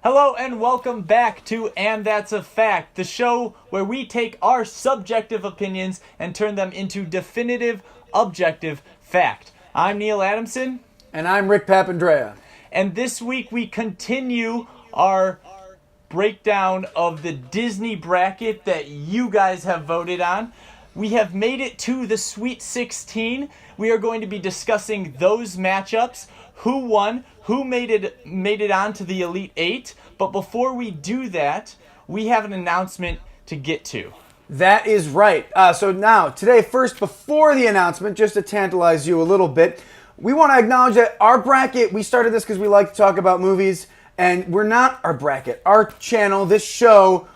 Hello and welcome back to And That's a Fact, the show where we take our subjective opinions and turn them into definitive, objective fact. I'm Neil Adamson. And I'm Rick Papandrea. And this week we continue our breakdown of the Disney bracket that you guys have voted on. We have made it to the Sweet 16. We are going to be discussing those matchups, who won, who made it on to the Elite Eight. But before we do that, we have an announcement to get to. That is right. So now, today, first, before the announcement, just to tantalize you a little bit, we want to acknowledge that our bracket, we started this because we like to talk about movies, and we're not our bracket. Our channel, this show,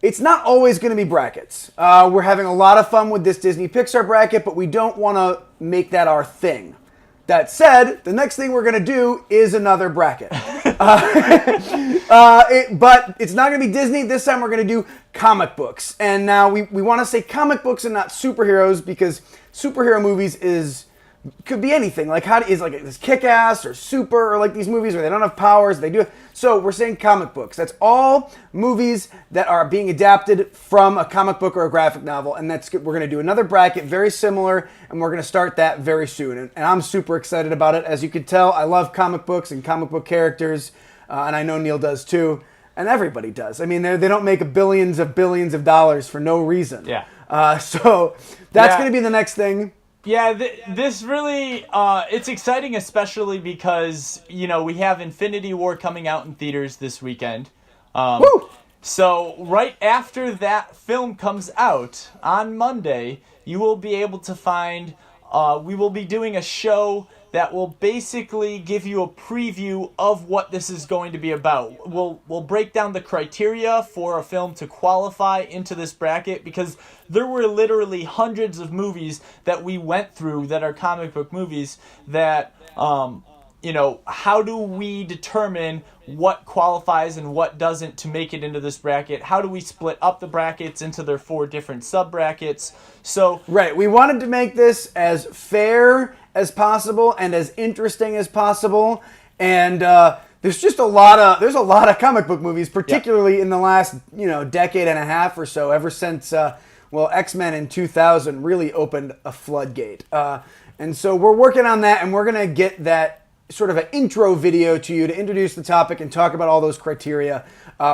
it's not always going to be brackets. We're having a lot of fun with this Disney Pixar bracket, but we don't want to make that our thing. That said, the next thing we're going to do is another bracket. But it's not going to be Disney. This time we're going to do comic books. And now we want to say comic books and not superheroes because superhero movies could be anything. Like this Kick-Ass or Super or like these movies where they don't have powers. They do. So we're saying comic books. That's all movies that are being adapted from a comic book or a graphic novel. And we're going to do another bracket very similar. And we're going to start that very soon. And I'm super excited about it. As you can tell, I love comic books and comic book characters. And I know Neil does too. And everybody does. I mean, they don't make billions of dollars for no reason. Yeah. So that's going to be the next thing. Yeah, this really, it's exciting, especially because, we have Infinity War coming out in theaters this weekend. Woo! So right after that film comes out on Monday, you will be able to find, we will be doing a show that will basically give you a preview of what this is going to be about. We'll break down the criteria for a film to qualify into this bracket because there were literally hundreds of movies that we went through that are comic book movies that, how do we determine what qualifies and what doesn't to make it into this bracket? How do we split up the brackets into their 4 different sub-brackets? So right, we wanted to make this as fair as possible and as interesting as possible. And there's just a lot of comic book movies, particularly in the last decade and a half or so, ever since X-Men in 2000 really opened a floodgate. And so we're working on that, and we're gonna get that sort of an intro video to you to introduce the topic and talk about all those criteria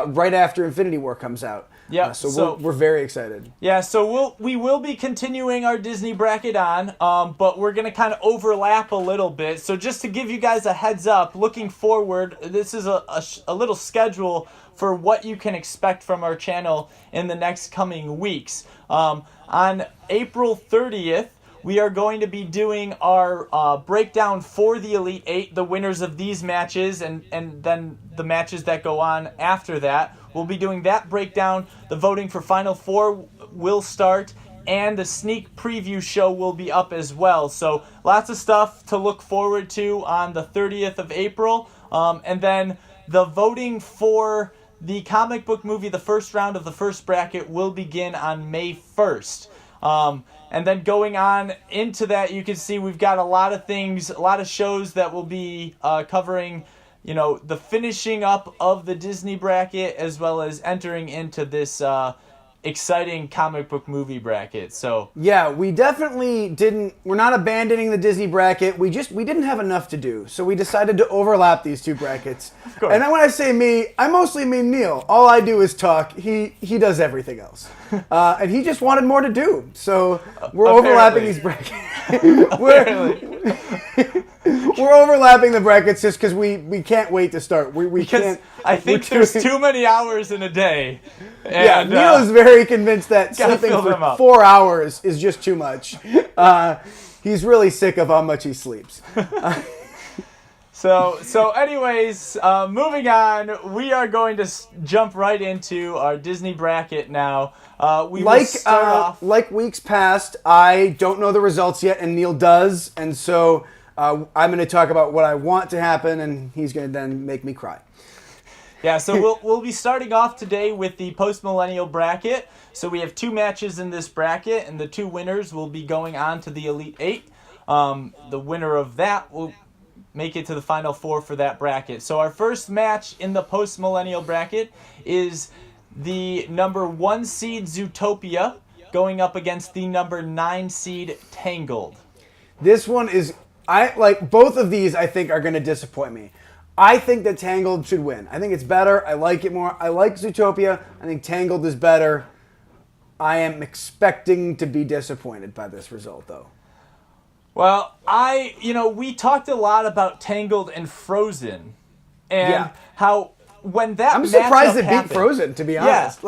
right after Infinity War comes out. Yeah, so we're very excited. Yeah, so we will be continuing our Disney bracket on, but we're going to kind of overlap a little bit. So just to give you guys a heads up, looking forward, this is a little schedule for what you can expect from our channel in the next coming weeks. On April 30th, we are going to be doing our breakdown for the Elite Eight, the winners of these matches, and then the matches that go on after that. We'll be doing that breakdown. The voting for Final Four will start, and the sneak preview show will be up as well. So lots of stuff to look forward to on the 30th of April. And then the voting for the comic book movie, the first round of the first bracket, will begin on May 1st. And then going on into that, you can see we've got a lot of things, a lot of shows that will be covering, the finishing up of the Disney bracket as well as entering into this exciting comic book movie bracket. So yeah, we definitely we're not abandoning the Disney bracket. We didn't have enough to do. So we decided to overlap these 2 brackets. Of course. And then when I say me, I mostly mean Neil. All I do is talk. He does everything else. And he just wanted more to do. So we're overlapping these brackets. We're overlapping the brackets just because we can't wait to start. I think there's too many hours in a day. And, Neil is very convinced that sleeping for 4 hours is just too much. He's really sick of how much he sleeps. So anyways, moving on, we are going to jump right into our Disney bracket now. Like weeks past, I don't know the results yet, and Neil does, and so I'm going to talk about what I want to happen, and he's going to then make me cry. Yeah, so we'll be starting off today with the post-millennial bracket. So we have 2 matches in this bracket, and the 2 winners will be going on to the Elite Eight. The winner of that will make it to the final four for that bracket. So our first match in the post-millennial bracket is the number 1 seed Zootopia going up against the number 9 seed Tangled. This one is, I like both of these. I think are going to disappoint me. I think that Tangled should win. I think it's better. I like it more. I like Zootopia. I think Tangled is better. I am expecting to be disappointed by this result, though. Well, we talked a lot about Tangled and Frozen, and how when that I'm surprised it happened, beat Frozen, to be honest.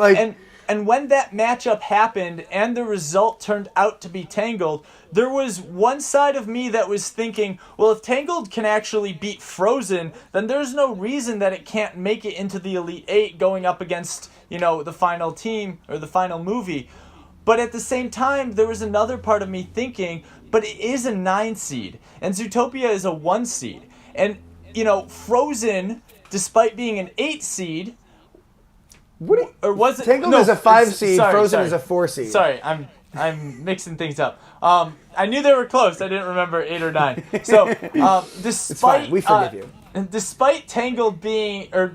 And when that matchup happened and the result turned out to be Tangled, there was one side of me that was thinking, well, if Tangled can actually beat Frozen, then there's no reason that it can't make it into the Elite Eight going up against, the final team or the final movie. But at the same time, there was another part of me thinking, but it is a 9 seed, and Zootopia is a 1 seed. And, Frozen, despite being an 8 seed, or was it? Tangled is a 5 seed. Frozen is a 4 seed. Sorry, I'm mixing things up. I knew they were close. I didn't remember 8 or 9. So, despite it's fine. We forgive you. Despite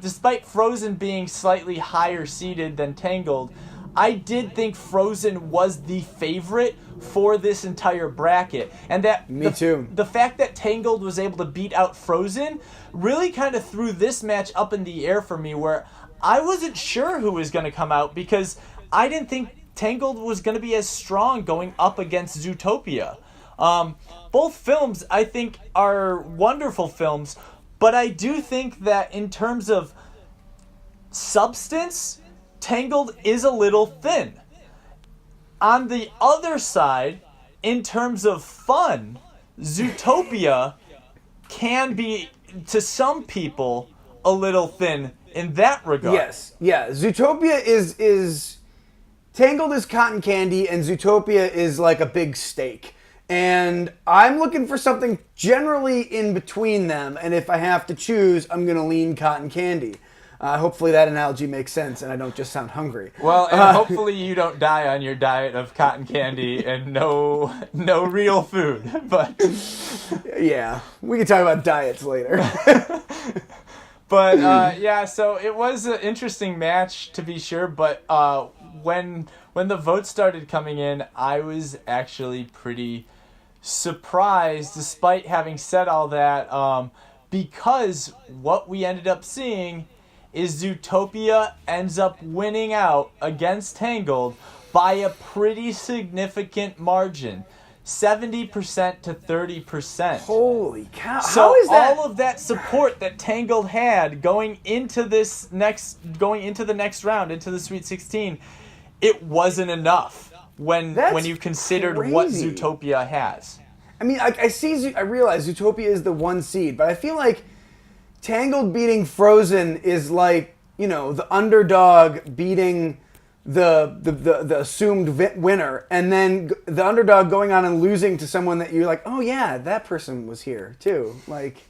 despite Frozen being slightly higher seeded than Tangled, I did think Frozen was the favorite for this entire bracket, and that too. The fact that Tangled was able to beat out Frozen really kind of threw this match up in the air for me, where I wasn't sure who was going to come out because I didn't think Tangled was going to be as strong going up against Zootopia. Both films, I think, are wonderful films, but I do think that in terms of substance, Tangled is a little thin. On the other side, in terms of fun, Zootopia can be, to some people, a little thin in that regard. Yes, yeah. Zootopia is Tangled is cotton candy, and Zootopia is like a big steak. And I'm looking for something generally in between them, and if I have to choose, I'm going to lean cotton candy. Hopefully that analogy makes sense and I don't just sound hungry. Well, and hopefully you don't die on your diet of cotton candy and no real food. But yeah, we can talk about diets later. But so it was an interesting match to be sure. But when the votes started coming in, I was actually pretty surprised, despite having said all that, because what we ended up seeing is Zootopia ends up winning out against Tangled by a pretty significant margin. 70% to 30%. Holy cow. So how is that? All of that support that Tangled had going into the next round, into the Sweet 16, it wasn't enough when you considered crazy. What Zootopia has. I mean, I realize Zootopia is the 1 seed, but I feel like Tangled beating Frozen is like, the underdog beating the assumed winner, and then the underdog going on and losing to someone that you're like, oh yeah, that person was here too. Like,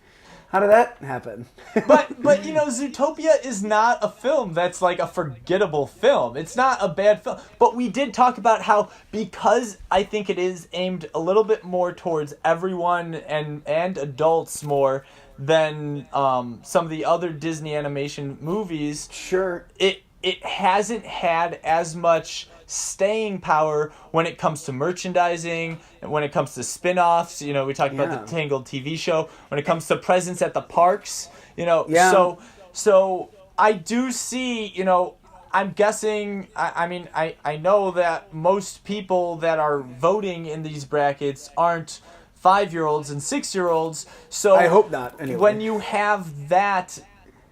how did that happen? but Zootopia is not a film that's like a forgettable film. It's not a bad film. But we did talk about how, because I think it is aimed a little bit more towards everyone and adults more than some of the other Disney animation movies. Sure. It hasn't had as much staying power when it comes to merchandising and when it comes to spin-offs. We talked about the Tangled TV show. When it comes to presence at the parks, So I do see, I'm guessing, I know that most people that are voting in these brackets aren't 5-year-olds and 6-year-olds. So I hope not. Anyway. When you have that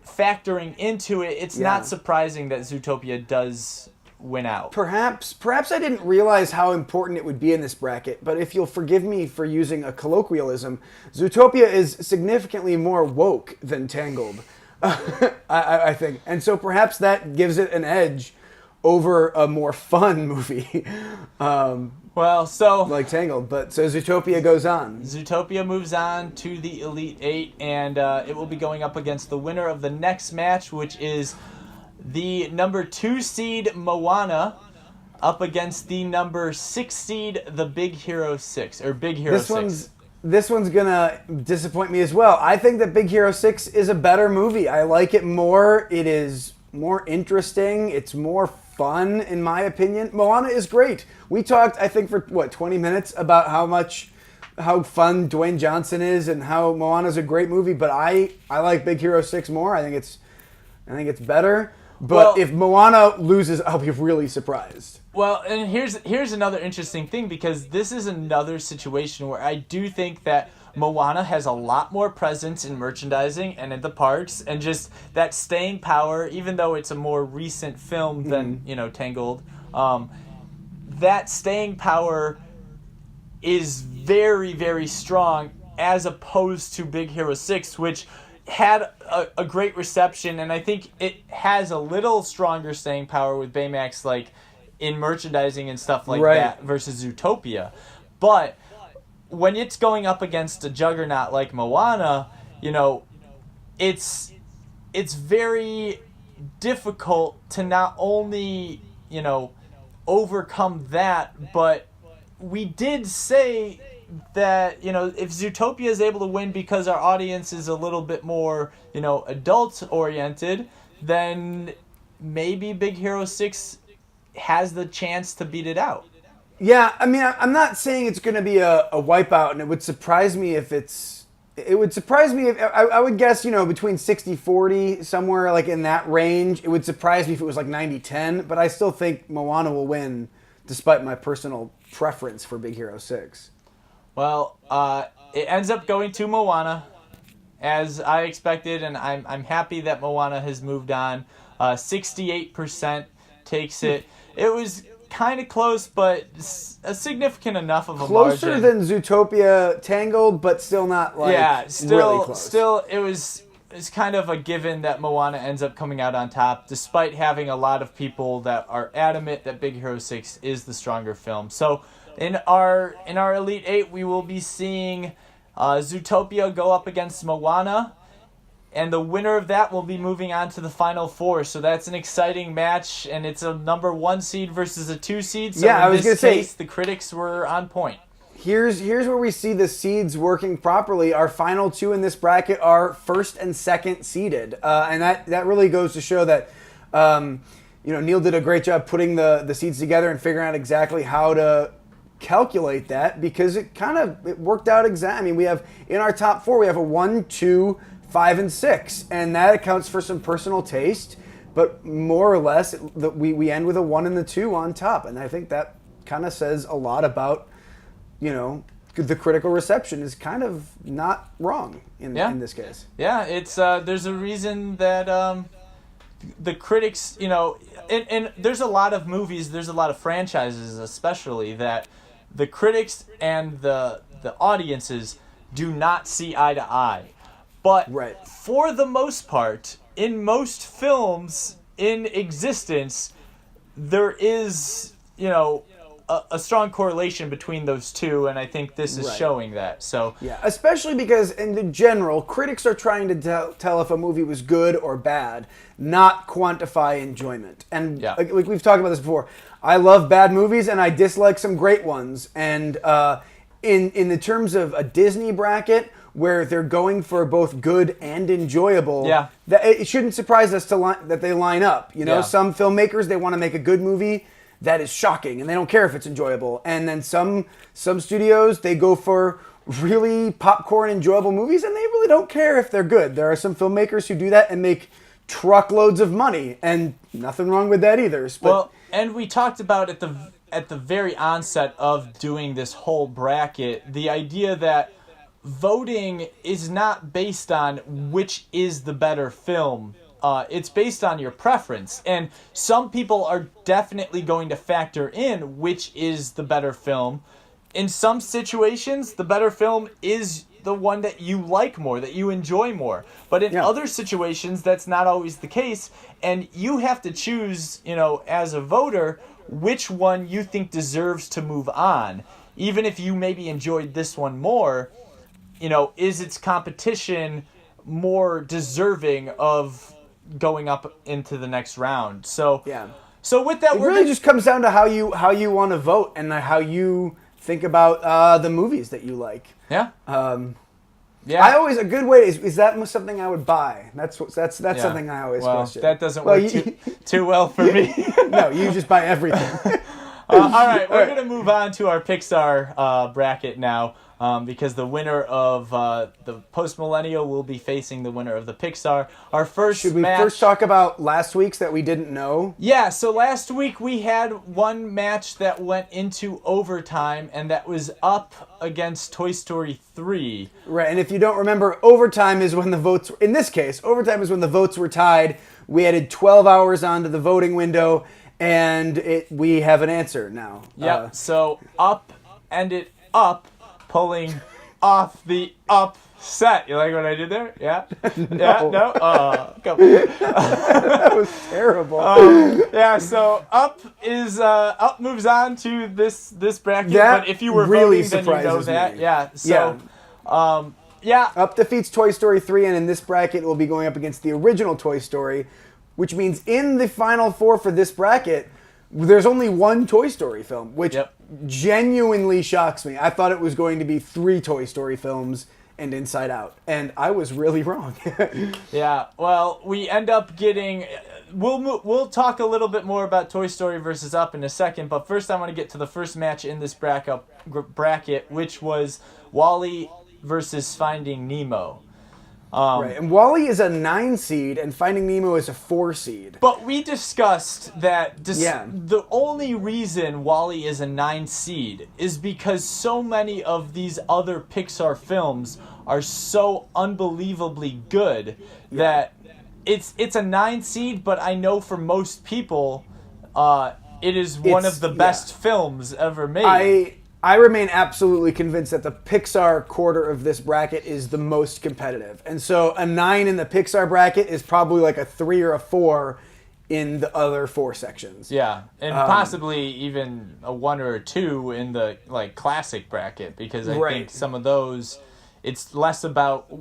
factoring into it, it's not surprising that Zootopia does win out. Perhaps I didn't realize how important it would be in this bracket, but if you'll forgive me for using a colloquialism, Zootopia is significantly more woke than Tangled, I think. And so perhaps that gives it an edge over a more fun movie. Like Tangled, but so Zootopia goes on. Zootopia moves on to the Elite Eight, and it will be going up against the winner of the next match, which is the number 2 seed Moana up against the number 6 seed The Big Hero 6 or Big Hero 6. this one's gonna disappoint me as well. I think that Big Hero 6 is a better movie. I like it more. It is more interesting. It's more fun, in my opinion. Moana is great. We talked, I think, for 20 minutes about how fun Dwayne Johnson is and how Moana's a great movie. But I like Big Hero 6 more. I think it's better. But if Moana loses, I'll be really surprised. Well, and here's another interesting thing, because this is another situation where I do think that Moana has a lot more presence in merchandising and in the parks, and just that staying power, even though it's a more recent film than, Tangled, that staying power is very, very strong as opposed to Big Hero 6, which had a great reception, and I think it has a little stronger staying power with Baymax, like, in merchandising and stuff like that versus Zootopia. But when it's going up against a juggernaut like Moana, it's very difficult to not only, overcome that, but we did say that, if Zootopia is able to win because our audience is a little bit more, adult oriented, then maybe Big Hero 6 has the chance to beat it out. Yeah, I mean, I'm not saying it's going to be a wipeout, and it would surprise me if I would guess, between 60-40, somewhere like in that range. It would surprise me if it was like 90-10, but I still think Moana will win, despite my personal preference for Big Hero 6. Well, it ends up going to Moana, as I expected, and I'm happy that Moana has moved on. 68% takes it. It was kind of close, but a significant enough of a closer margin. Than Zootopia Tangled, but still not really close. Still, it's kind of a given that Moana ends up coming out on top, despite having a lot of people that are adamant that Big Hero 6 is the stronger film. So in our Elite 8, we will be seeing Zootopia go up against Moana, and the winner of that will be moving on to the Final Four. So that's an exciting match, and it's a number 1 seed versus a 2 seed. So I was going to say, the critics were on point. Here's where we see the seeds working properly. Our final 2 in this bracket are first and second seeded, and that really goes to show that Neil did a great job putting the seeds together and figuring out exactly how to calculate that, because it worked out exactly. I mean, we have in our top 4 we have a 1, 2, 5, and 6, and that accounts for some personal taste, but more or less we end with a 1 and the 2 on top, and I think that kind of says a lot about, the critical reception is kind of not wrong in this case. Yeah, it's there's a reason that the critics, and there's a lot of movies, there's a lot of franchises especially, that the critics and the audiences do not see eye to eye. But for the most part, in most films in existence, there is, a strong correlation between those two, and I think this is showing that. So yeah, especially because in the general, critics are trying to tell if a movie was good or bad, not quantify enjoyment. And like we've talked about this before, I love bad movies and I dislike some great ones. And in the terms of a Disney bracket, where they're going for both good and enjoyable, it shouldn't surprise us that they line up. Some filmmakers, they want to make a good movie that is shocking, and they don't care if it's enjoyable. And then some studios, they go for really popcorn enjoyable movies, and they really don't care if they're good. There are some filmmakers who do that and make truckloads of money, and nothing wrong with that either. And we talked about at the very onset of doing this whole bracket, the idea that voting is not based on which is the better film. It's based on your preference. And some people are definitely going to factor in which is the better film. In some situations, the better film is the one that you like more, that you enjoy more. But in other situations, that's not always the case. And you have to choose, as a voter, which one you think deserves to move on. Even if you maybe enjoyed this one more, is its competition more deserving of going up into the next round? So with that, it really just comes down to how you want to vote and how you think about the movies that you like. Yeah. Yeah. I always, a good way is that something I would buy. That's something I always question. That doesn't work too well for me. No, you just buy everything. All right, we're going to move on to our Pixar bracket now. Because the winner of the Post Millennial will be facing the winner of the Pixar. Our first Should we first talk about last week's that we didn't know? Yeah, so last week we had one match that went into overtime, and that was Up against Toy Story 3. Right, and if you don't remember, overtime is when the votes, in this case, overtime is when the votes were tied. We added 12 hours onto the voting window, and we have an answer now. Yep, so Up ended up pulling off the upset. You like what I did there? Yeah? No. Yeah? No? Come on. That was terrible. Yeah, so Up moves on to this bracket. That but if you were really voting, then you know that. me. Yeah. So yeah. Up defeats Toy Story 3, and in this bracket it will be going up against the original Toy Story, which means in the final four for this bracket, there's only one Toy Story film, which genuinely shocks me. I thought it was going to be 3 Toy Story films and Inside Out, and I was really wrong. Yeah, well, we end up getting... We'll talk a little bit more about Toy Story versus Up in a second, but first I want to get to the first match in this bracket, which was WALL-E versus Finding Nemo. Right, and WALL-E is a 9 seed, and Finding Nemo is a 4 seed. But we discussed that the only reason WALL-E is a 9 seed is because so many of these other Pixar films are so unbelievably good that it's a 9 seed, but I know for most people it is one of the best films ever made. I remain absolutely convinced that the Pixar quarter of this bracket is the most competitive. And so a 9 in the Pixar bracket is probably like a 3 or a 4 in the other 4 sections. Yeah, and possibly even a 1 or a 2 in the like classic bracket, because I think some of those, it's less about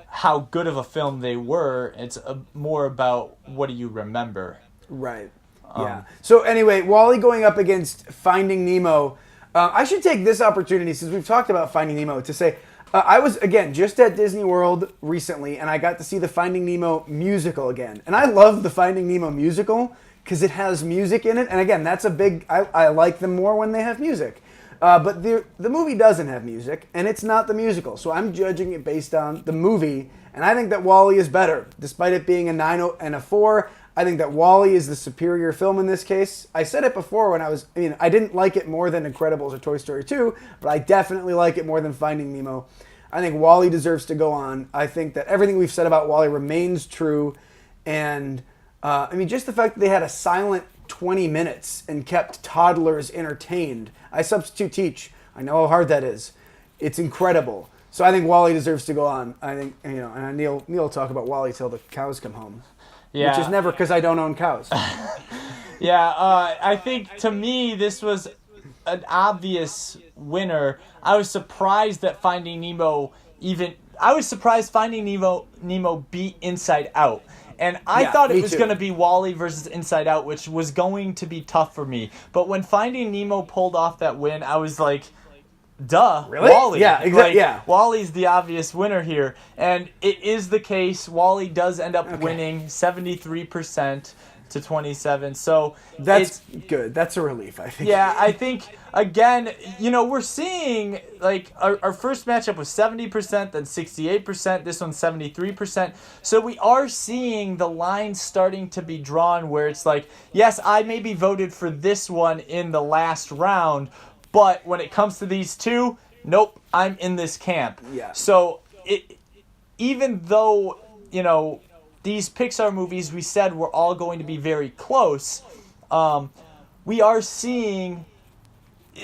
how good of a film they were, it's more about what do you remember. Right. Yeah. So anyway, WALL-E going up against Finding Nemo. I should take this opportunity, since we've talked about Finding Nemo, to say I was, again, just at Disney World recently, and I got to see the Finding Nemo musical again. And I love the Finding Nemo musical because it has music in it. And again, that's a big... I like them more when they have music. But the movie doesn't have music, and it's not the musical. So I'm judging it based on the movie, and I think that WALL-E is better. Despite it being a 9 and a 4, I think that WALL-E is the superior film in this case. I said it before I didn't like it more than Incredibles or Toy Story 2, but I definitely like it more than Finding Nemo. I think WALL-E deserves to go on. I think that everything we've said about WALL-E remains true, and just the fact that they had a silent 20 minutes and kept toddlers entertained. I substitute teach. I know how hard that is. It's incredible. So I think WALL-E deserves to go on. I think, and Neil will talk about WALL-E till the cows come home. Yeah. Which is never, because I don't own cows. I think to me this was an obvious winner. I was surprised that Finding Nemo beat Inside Out. And I thought it was going to be WALL-E versus Inside Out, which was going to be tough for me. But when Finding Nemo pulled off that win, I was like, duh, really? WALL-E. Yeah, exactly. WALL-E's the obvious winner here. And it is the case. WALL-E does end up winning 73% to 27%. So that's good. That's a relief, I think. Yeah, I think, again, we're seeing, like, our first matchup was 70%, then 68%. This one's 73%. So we are seeing the line starting to be drawn where it's like, yes, I maybe voted for this one in the last round, but when it comes to these two, nope, I'm in this camp. Yeah. So even though, these Pixar movies we said were all going to be very close, we are seeing,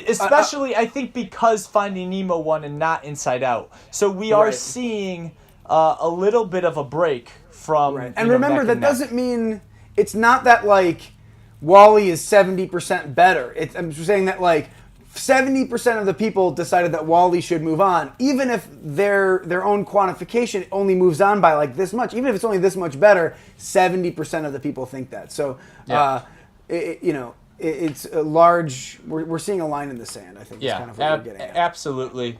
especially I think because Finding Nemo won and not Inside Out. So we are seeing a little bit of a break from... Right. And remember, that doesn't mean... It's not that, like, WALL-E is 70% better. I'm saying that, like, 70% of the people decided that WALL-E should move on, even if their own quantification only moves on by like this much. Even if it's only this much better, 70% of the people think that. So, it's a large. We're seeing a line in the sand. I think. Is kind of what we're getting at. Absolutely.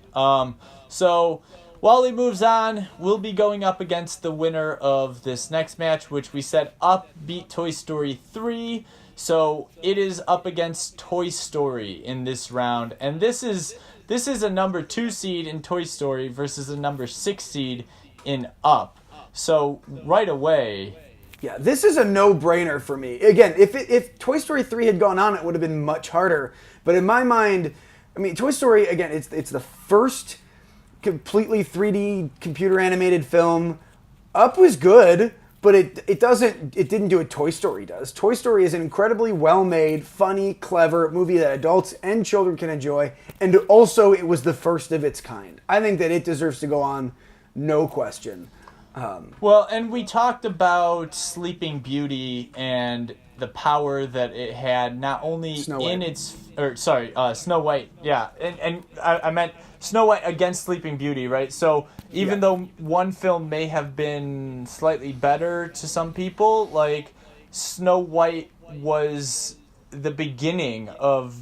So Wally moves on. We'll be going up against the winner of this next match, which we said Up beat Toy Story 3. So it is up against Toy Story in this round, and this is a number 2 seed in Toy Story versus a number 6 seed in Up. So right away. Yeah, this is a no-brainer for me. Again, if Toy Story 3 had gone on, it would have been much harder. But in my mind, I mean, Toy Story, again, it's the first completely 3D computer animated film. Up was good, but it didn't do what Toy Story does. Toy Story is an incredibly well-made, funny, clever movie that adults and children can enjoy, and also it was the first of its kind. I think that it deserves to go on, no question. Well, and we talked about Sleeping Beauty and the power that it had, not only Snow White, yeah, and I meant Snow White against Sleeping Beauty, right? So even though one film may have been slightly better to some people, like Snow White was the beginning of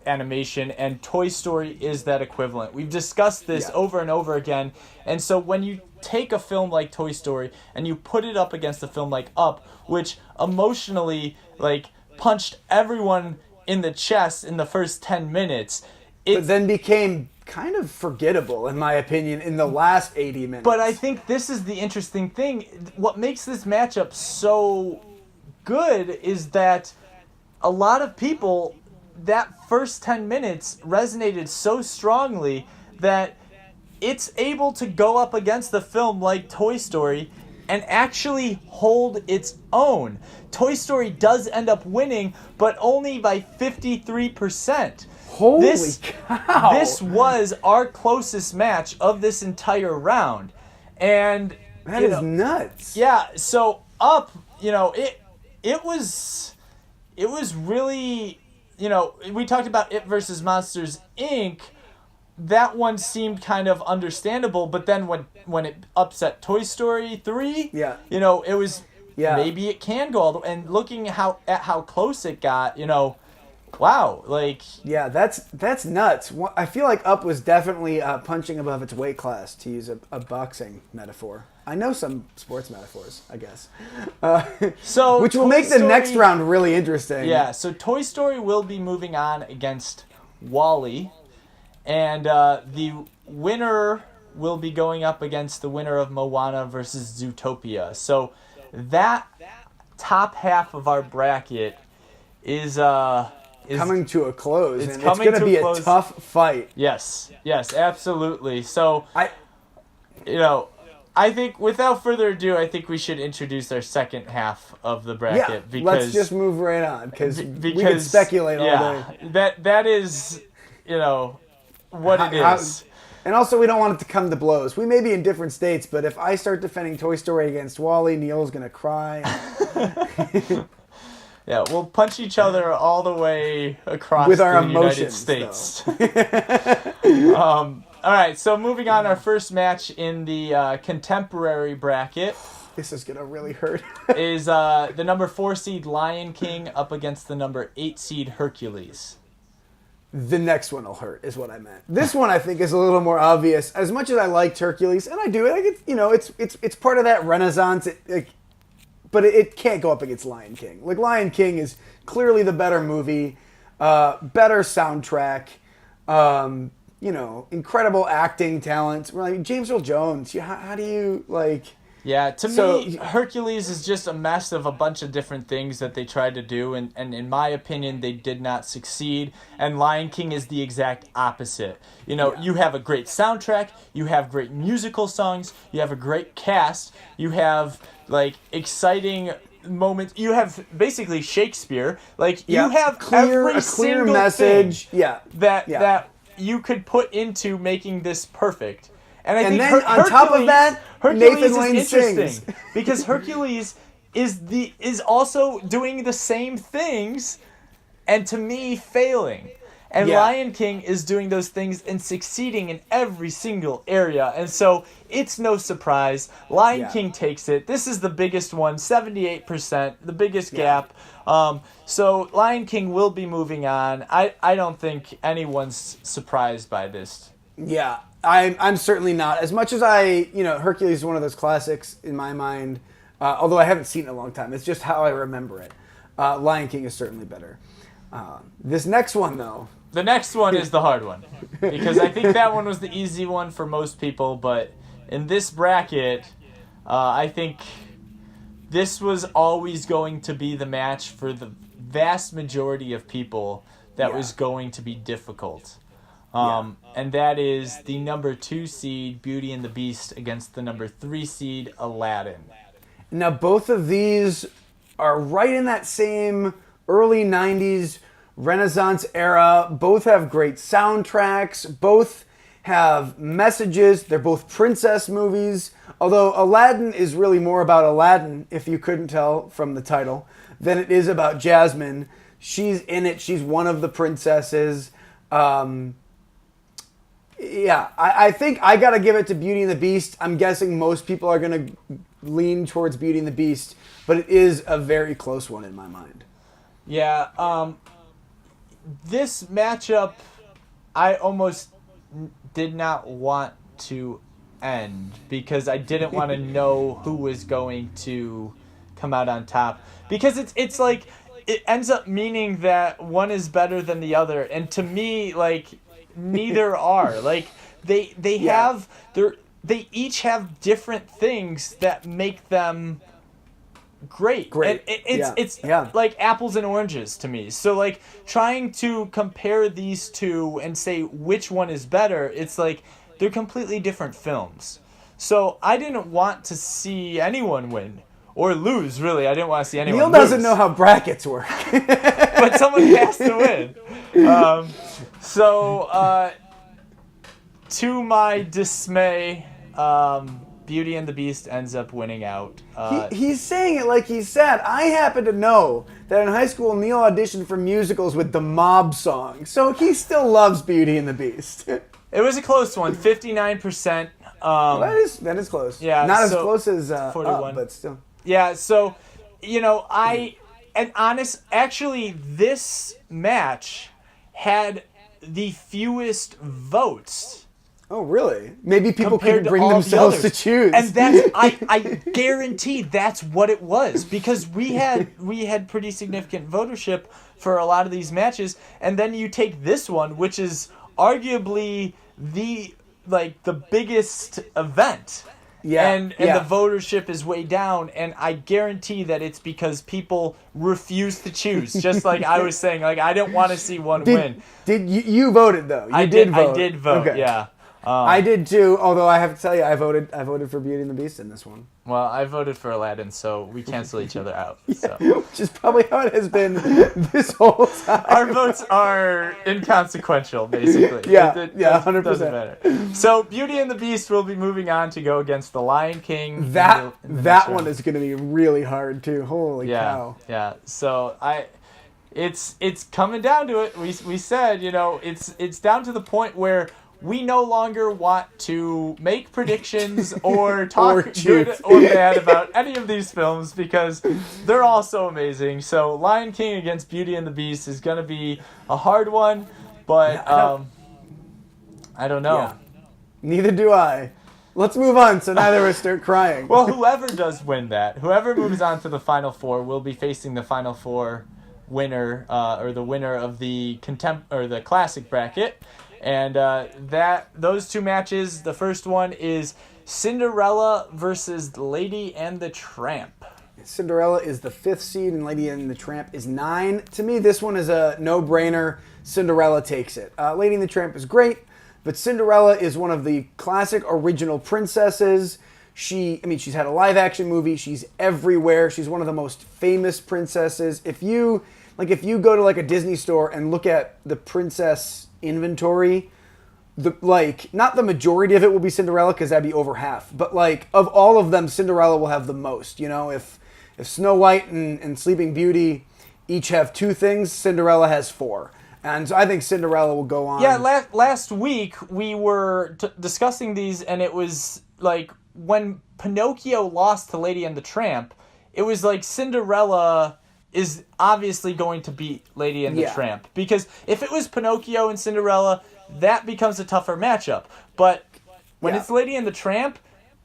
animation, and Toy Story is that equivalent. We've discussed this over and over again, and so when you take a film like Toy Story and you put it up against a film like Up, which emotionally punched everyone in the chest in the first 10 minutes, but then became kind of forgettable, in my opinion, in the last 80 minutes. But I think this is the interesting thing. What makes this matchup so good is that a lot of people, that first 10 minutes resonated so strongly that it's able to go up against the film like Toy Story and actually hold its own. Toy Story does end up winning, but only by 53%. Holy cow! This was our closest match of this entire round. And that is nuts. Yeah, so Up, it was really, we talked about It versus Monsters Inc. That one seemed kind of understandable, but then when it upset Toy Story 3, it was maybe it can go all the way. And looking at how close it got, wow, that's nuts. I feel like Up was definitely punching above its weight class, to use a boxing metaphor. I know some sports metaphors, I guess. So which will make the next round really interesting. Yeah, so Toy Story will be moving on against Wall-E, and the winner will be going up against the winner of Moana versus Zootopia. So that top half of our bracket is coming to a close, it's and it's going to be a tough fight. Yes, absolutely. So I think, without further ado, I think we should introduce our second half of the bracket. Yeah, let's just move right on, because we can speculate all day. That is, what it is. And also, we don't want it to come to blows. We may be in different states, but if I start defending Toy Story against Wall-E, Neil's going to cry. Yeah, we'll punch each other all the way across with our the emotions, United States. All right, so moving on, our first match in the contemporary bracket. This is going to really hurt. is the number 4 seed Lion King up against the number 8 seed Hercules. The next one will hurt, is what I meant. This one, I think, is a little more obvious. As much as I liked Hercules, and I do, it's part of that renaissance. But it can't go up against Lion King. Lion King is clearly the better movie, better soundtrack, incredible acting talent. James Earl Jones. How do you Yeah, to me, Hercules is just a mess of a bunch of different things that they tried to do, and in my opinion, they did not succeed. And Lion King is the exact opposite. You have a great soundtrack, you have great musical songs, you have a great cast, you have exciting moments. You have basically Shakespeare. You have a clear single message. That you could put into making this perfect. And I think then on top of that, Hercules Nathan Lane is interesting sings. because Hercules is also doing the same things, and to me failing. And Yeah. Lion King is doing those things and succeeding in every single area. And so it's no surprise. Lion Yeah. King takes it. This is the biggest one, 78%, the biggest Yeah. gap. So Lion King will be moving on. I don't think anyone's surprised by this. Yeah, I'm certainly not. As much as Hercules is one of those classics in my mind, although I haven't seen it in a long time. It's just how I remember it. Lion King is certainly better. This next one, though. The next one is the hard one, because I think that one was the easy one for most people, but in this bracket, I think this was always going to be the match for the vast majority of people that was going to be difficult. And that is the number 2 seed, Beauty and the Beast, against the number 3 seed, Aladdin. Now, both of these are right in that same early 90s Renaissance era. Both have great soundtracks. Both have messages. They're both princess movies. Although Aladdin is really more about Aladdin, if you couldn't tell from the title, than it is about Jasmine. She's in it. She's one of the princesses. I think I got to give it to Beauty and the Beast. I'm guessing most people are going to lean towards Beauty and the Beast, but it is a very close one in my mind. Yeah, this matchup, I almost did not want to end because I didn't want to know who was going to come out on top. Because it's like, it ends up meaning that one is better than the other. And to me, like, neither are. Like, they each have different things that make them great. And it's like apples and oranges to me. So like trying to compare these two and say which one is better, it's like they're completely different films. So I didn't want to see anyone win or lose, really. I didn't want to see anyone Neil lose. doesn't know how brackets work. But someone has to win. To my dismay, Beauty and the Beast ends up winning out. He's saying it like he's sad. I happen to know that in high school, Neil auditioned for musicals with the Mob song, so he still loves Beauty and the Beast. It was a close one, 59%. That is close. Yeah, not as close as 41, but still. Yeah, so actually, this match had the fewest votes. Oh, really? Maybe people couldn't to bring all themselves the to choose. And that's I guarantee that's what it was, because we had pretty significant votership for a lot of these matches, and then you take this one, which is arguably the biggest event. And the votership is way down, and I guarantee that it's because people refuse to choose. Just like I was saying, like I didn't want to see one win. Did you voted though? I did vote. Okay. Yeah. I did too. Although I have to tell you, I voted for Beauty and the Beast in this one. Well, I voted for Aladdin, so we cancel each other out. So. Which is probably how it has been this whole time. Our votes are inconsequential, basically. Yeah, it 100%. Doesn't matter. So Beauty and the Beast will be moving on to go against the Lion King. That in the next one round. is going to be really hard too. Holy cow! Yeah. So it's coming down to it. We said, it's down to the point where we no longer want to make predictions or talk good or bad about any of these films because they're all so amazing. So Lion King against Beauty and the Beast is going to be a hard one, but I don't know. Yeah. Neither do I. Let's move on so neither of us start crying. Well, whoever does win that, whoever moves on to the Final Four will be facing the Final Four winner or the winner of the the classic bracket. And those two matches, the first one is Cinderella versus Lady and the Tramp. Cinderella is the 5th seed and Lady and the Tramp is 9. To me, this one is a no-brainer. Cinderella takes it. Lady and the Tramp is great, but Cinderella is one of the classic original princesses. She's had a live-action movie. She's everywhere. She's one of the most famous princesses. If you go to like a Disney store and look at the princess inventory, not the majority of it will be Cinderella because that'd be over half, but like of all of them, Cinderella will have the most. If Snow White and Sleeping Beauty each have 2 things, Cinderella has 4. And so I think Cinderella will go on. Yeah, last week we were discussing these, and it was like when Pinocchio lost to Lady and the Tramp, it was like Cinderella is obviously going to beat Lady and the Tramp. Because if it was Pinocchio and Cinderella, that becomes a tougher matchup. But when it's Lady and the Tramp,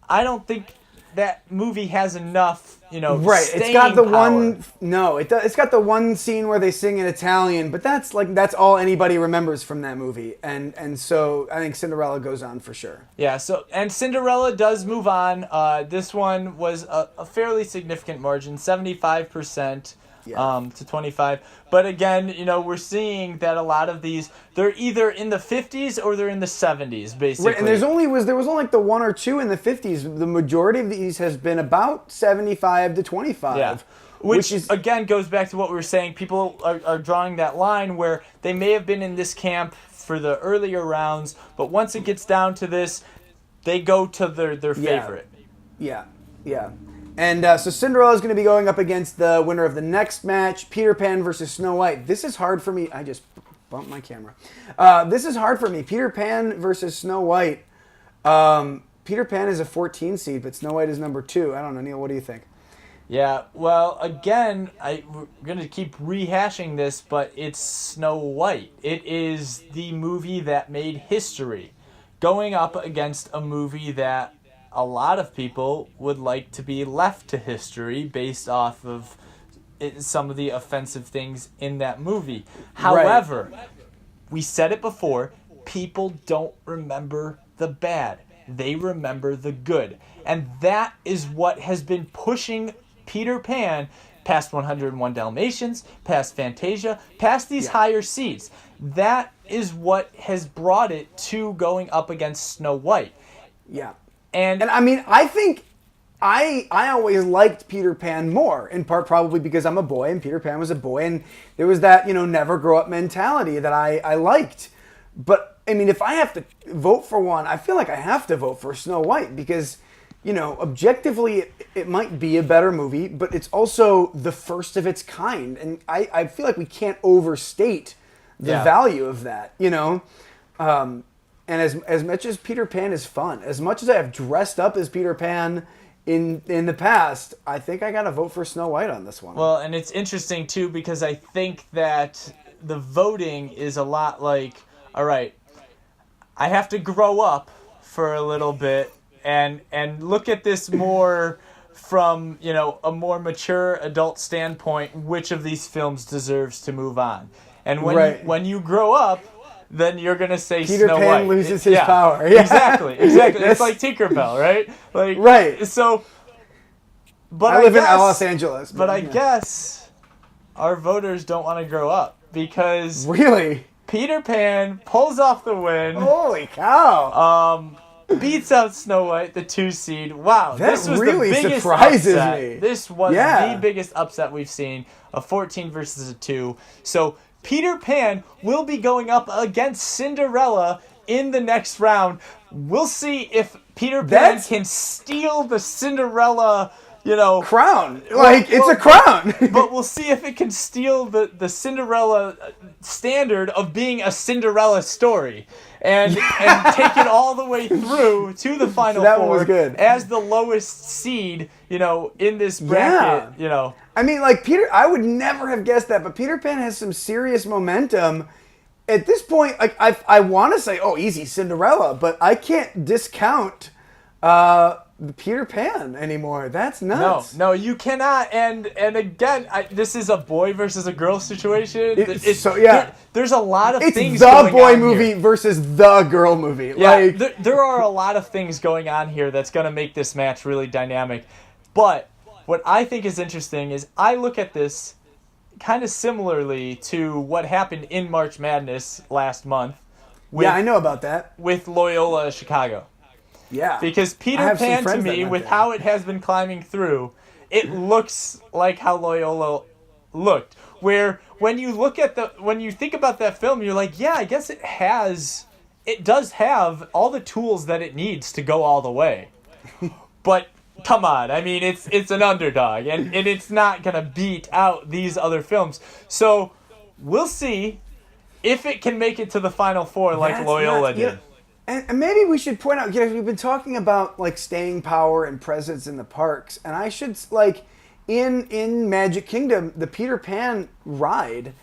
I don't think that movie has enough, right. It's got the one. No, it's got the one scene where they sing in Italian, but that's all anybody remembers from that movie, and so I think Cinderella goes on for sure. Yeah. So and Cinderella does move on. This one was a fairly significant margin, 75%. To 25. But again, we're seeing that a lot of these, they're either in the 50s or they're in the 70s, basically. Right, and there was only like the one or two in the 50s. The majority of these has been about 75 to 25. Yeah. Which is, again, goes back to what we were saying. People are drawing that line where they may have been in this camp for the earlier rounds, but once it gets down to this, they go to their favorite. Yeah. And so Cinderella is going to be going up against the winner of the next match, Peter Pan versus Snow White. This is hard for me. I just bumped my camera. This is hard for me. Peter Pan versus Snow White. Peter Pan is a 14 seed, but Snow White is number 2. I don't know, Neil, what do you think? Yeah, well, again, we're going to keep rehashing this, but it's Snow White. It is the movie that made history, going up against a movie that a lot of people would like to be left to history based off of some of the offensive things in that movie. However, we said it before, people don't remember the bad. They remember the good. And that is what has been pushing Peter Pan past 101 Dalmatians, past Fantasia, past these higher seeds. That is what has brought it to going up against Snow White. Yeah. And I mean, I think I always liked Peter Pan more, in part probably because I'm a boy and Peter Pan was a boy, and there was that, never grow up mentality that I liked. But, I mean, if I have to vote for one, I feel like I have to vote for Snow White because, objectively it might be a better movie, but it's also the first of its kind. And I feel like we can't overstate the value of that, And as much as Peter Pan is fun, as much as I have dressed up as Peter Pan in the past, I think I got to vote for Snow White on this one. Well, and it's interesting, too, because I think that the voting is a lot like, all right, I have to grow up for a little bit and look at this more from, a more mature adult standpoint, which of these films deserves to move on. And when you grow up, then you're going to say Peter Snow Pan White. loses his power. Yeah. Exactly. It's like Tinkerbell, right? Right. So, but I live in Los Angeles. But I guess our voters don't want to grow up because really, Peter Pan pulls off the win. Holy cow! Beats out Snow White, the 2 seed. Wow, this was really the biggest surprises upset. me. This was the biggest upset we've seen. A 14 versus a 2. So Peter Pan will be going up against Cinderella in the next round. We'll see if Peter Pan can steal the Cinderella, crown. It's a crown. But we'll see if it can steal the Cinderella standard of being a Cinderella story and take it all the way through to the final that four one was good. As the lowest seed, in this bracket, I mean, Peter, I would never have guessed that, but Peter Pan has some serious momentum. At this point, I want to say, easy Cinderella, but I can't discount Peter Pan anymore. That's nuts. No, you cannot. And again, this is a boy versus a girl situation. There's a lot of things going on. It's the boy movie versus the girl movie. Yeah, there are a lot of things going on here that's going to make this match really dynamic. But what I think is interesting is I look at this kind of similarly to what happened in March Madness last month. I know about that. With Loyola Chicago. Yeah. Because Peter Pan, to me, with how it has been climbing through, it looks like how Loyola looked. Where when you think about that film, you're like, yeah, I guess it does have all the tools that it needs to go all the way. But come on, I mean, it's an underdog, and it's not going to beat out these other films. So we'll see if it can make it to the Final Four like Loyola did. And maybe we should point out, we've been talking about like staying power and presence in the parks, and I should like in Magic Kingdom, the Peter Pan ride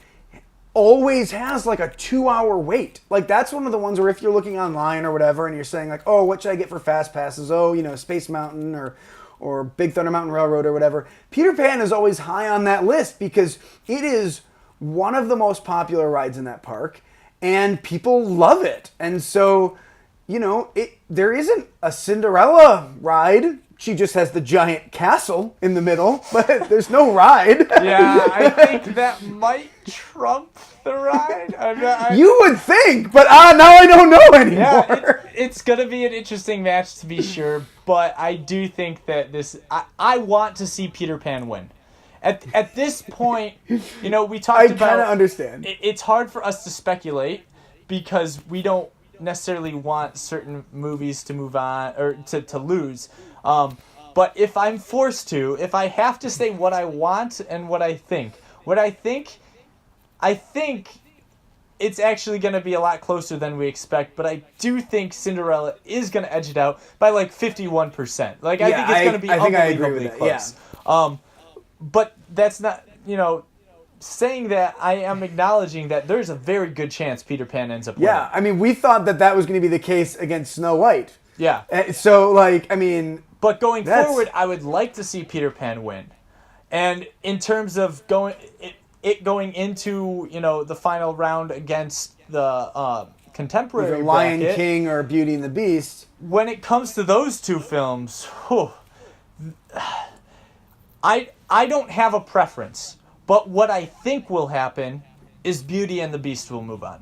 always has like a 2-hour wait. Like that's one of the ones where if you're looking online or whatever, and you're saying like, oh, what should I get for fast passes? Oh, Space Mountain or Big Thunder Mountain Railroad or whatever. Peter Pan is always high on that list because it is one of the most popular rides in that park, and people love it. And so, there isn't a Cinderella ride. She just has the giant castle in the middle, but there's no ride. Yeah, I think that might trump the ride. You would think, but now I don't know anymore. Yeah, it's going to be an interesting match to be sure, but I do think that I want to see Peter Pan win. At this point, we talked about... I kind of understand. It's hard for us to speculate because we don't necessarily want certain movies to move on or to lose. But if I'm forced to, if I have to say what I want and what I think it's actually going to be a lot closer than we expect, but I do think Cinderella is going to edge it out by like 51%. Like I think it's going to be unbelievably close. Yeah. But that's not, saying that, I am acknowledging that there's a very good chance Peter Pan ends up winning. Yeah, I mean, we thought that was going to be the case against Snow White. Yeah. So, like, I mean... But going forward, I would like to see Peter Pan win. And in terms of going into, the final round against the contemporary either Lion bracket, King or Beauty and the Beast. When it comes to those two films, I don't have a preference. But what I think will happen is Beauty and the Beast will move on.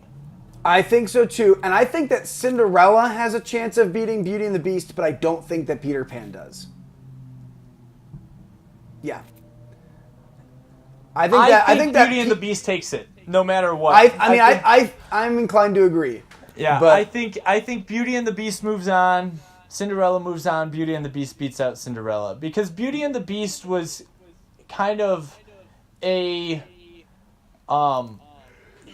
I think so too, and I think that Cinderella has a chance of beating Beauty and the Beast, but I don't think that Peter Pan does. Yeah. I think that Beauty and the Beast takes it, no matter what. I'm inclined to agree. Yeah, but I think Beauty and the Beast moves on, Cinderella moves on, Beauty and the Beast beats out Cinderella. Because Beauty and the Beast was kind of a...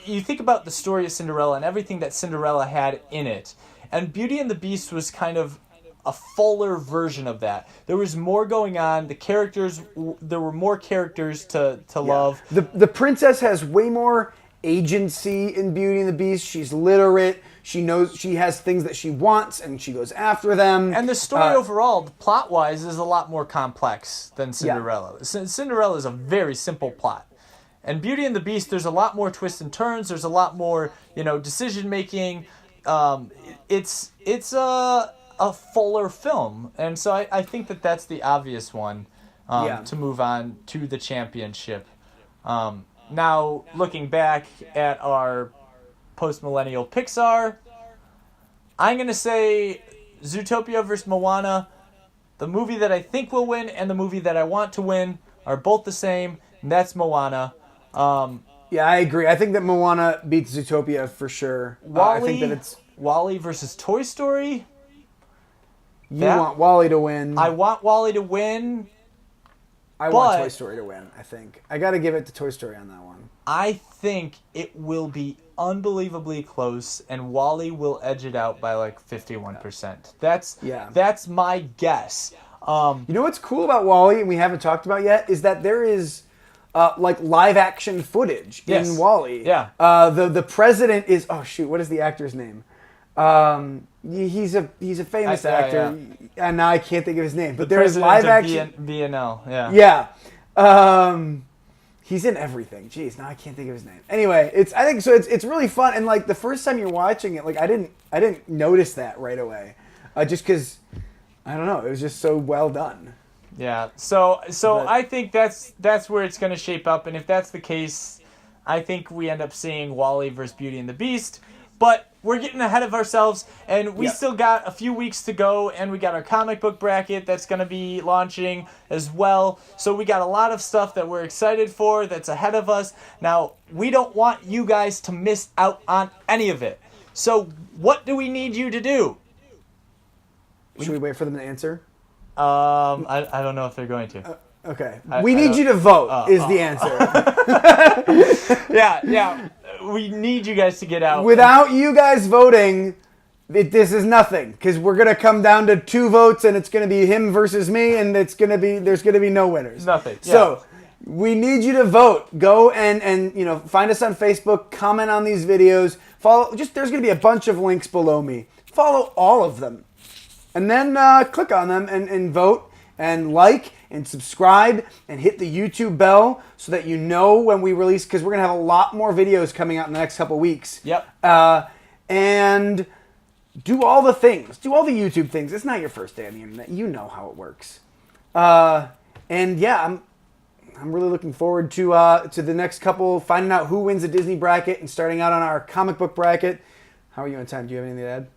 you think about the story of Cinderella and everything that Cinderella had in it, and Beauty and the Beast was kind of a fuller version of that. There was more going on. There were more characters to love. The princess has way more agency in Beauty and the Beast. She's literate. She knows she has things that she wants, and she goes after them. And the story overall, plot-wise, is a lot more complex than Cinderella. Yeah. Cinderella is a very simple plot. And Beauty and the Beast, there's a lot more twists and turns. There's a lot more, decision making. It's a fuller film, and so I think that's the obvious one to move on to the championship. Now, looking back at our post-millennial Pixar, I'm gonna say Zootopia versus Moana. The movie that I think will win and the movie that I want to win are both the same, and that's Moana. Yeah, I agree. I think that Moana beats Zootopia for sure. I think that it's WALL-E versus Toy Story. You want WALL-E to win. I want WALL-E to win. I want Toy Story to win, I think. I got to give it to Toy Story on that one. I think it will be unbelievably close, and WALL-E will edge it out by like 51%. That's my guess. You know what's cool about WALL-E, and we haven't talked about yet, is that there is... like live action footage in WALL-E. Yeah. The president is what is the actor's name? He's a famous actor, and now I can't think of his name. But there is live action. BNL. Yeah. Yeah. He's in everything. Jeez, now I can't think of his name. Anyway, I think so. It's really fun, and like the first time you're watching it, like I didn't notice that right away, just because I don't know, it was just so well done. Yeah, so I think that's where it's going to shape up, and if that's the case, I think we end up seeing WALL-E versus Beauty and the Beast. But we're getting ahead of ourselves, and we still got a few weeks to go, and we got our comic book bracket that's going to be launching as well. So we got a lot of stuff that we're excited for that's ahead of us. Now, we don't want you guys to miss out on any of it. So what do we need you to do? Should we wait for them to answer? I don't know if they're going to. Okay. We need you to vote is the answer. Yeah. we need you guys to get out. Without you guys voting, this is nothing, because we're gonna come down to 2 votes, and it's gonna be him versus me, and there's gonna be no winners. Nothing. Yeah. So we need you to vote. Go and find us on Facebook. Comment on these videos. Follow. There's gonna be a bunch of links below me. Follow all of them, and then click on them and vote and like and subscribe and hit the YouTube bell so that you know when we release, because we're gonna have a lot more videos coming out in the next couple weeks. Yep. And do all the things. Do all the YouTube things. It's not your first day on the internet. You know how it works. And yeah, I'm really looking forward to the next couple, finding out who wins the Disney bracket and starting out on our comic book bracket. How are you on time? Do you have anything to add?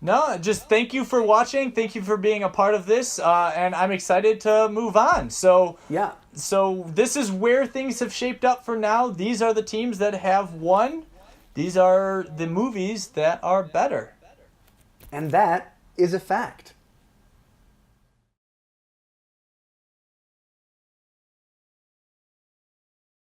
No, just thank you for watching. Thank you for being a part of this, and I'm excited to move on. So Yeah. So this is where things have shaped up for now. These are the teams that have won. These are the movies that are better. And that is a fact.